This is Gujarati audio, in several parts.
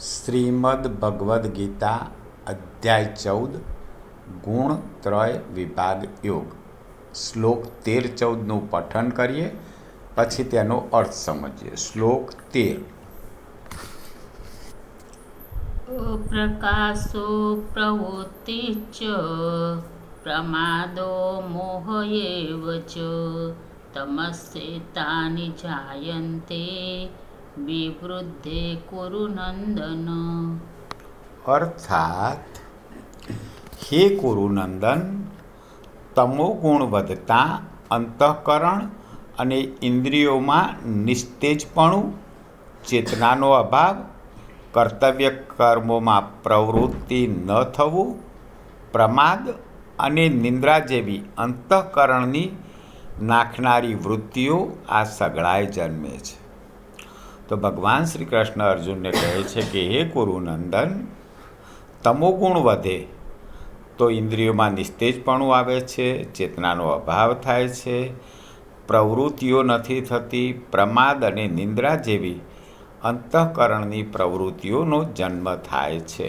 શ્રીમદ ભગવદ્ ગીતા અધ્યાય 14 ગુણત્રય વિભાગ યોગ શ્લોક 13-14નું પઠન કરીએ, પછી તેનો અર્થ સમજીએ. શ્લોક 13. પ્રકાશો પ્રવૃત્તિશ્ચ પ્રમાદો મોહ એવ ચ તમસ્યેતાનિ જાયન્તે વિવૃદ્ધે કુરુ નંદન. અર્થાત, હે કુરુનંદન, તમોગુણ વધતા અંતઃકરણ અને ઇન્દ્રિયોમાં નિસ્તેજપણું, ચેતનાનો અભાવ, કર્તવ્ય કર્મોમાં પ્રવૃત્તિ ન થવું, પ્રમાદ અને નિંદ્રા જેવી અંતઃકરણની નાખનારી વૃત્તિઓ આ સગળાએ જન્મે છે. તો ભગવાન શ્રી કૃષ્ણ અર્જુનને કહે છે કે હે કુરુનંદન, તમોગુણ વધે તો ઇન્દ્રિયોમાં નિસ્તેજપણું આવે છે, ચેતનાનો અભાવ થાય છે, પ્રવૃત્તિઓ નથી થતી, પ્રમાદ અને નિંદ્રા જેવી અંતઃકરણની પ્રવૃત્તિઓનો જન્મ થાય છે.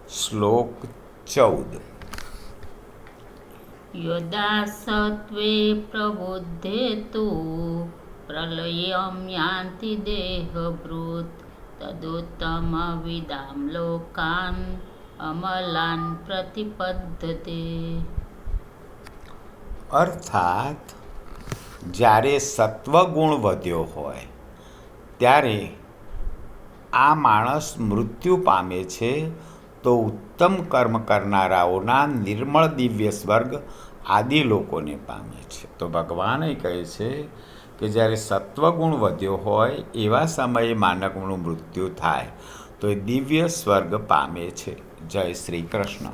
શ્લોક 14. યદા સત્વે પ્રબુદ્ધે તુ પ્રલયં યાન્તિ દેહભૃત તદુત્તમ વિદામ લોકાન અમલાન પ્રતિપદ્ધતે. અર્થાત, જ્યારે સત્વગુણ વધ્યો હોય ત્યારે આ માણસ મૃત્યુ પામે છે, તો ઉત્તમ કર્મ કરનારાઓના નિર્મળ દિવ્ય સ્વર્ગ આદિ લોકોને પામે છે. તો ભગવાન કહે છે કે જ્યારે સત્વગુણ વધ્યો હોય એવા સમયે માનવનું મૃત્યુ થાય તો એ દિવ્ય સ્વર્ગ પામે છે. જય શ્રી કૃષ્ણ.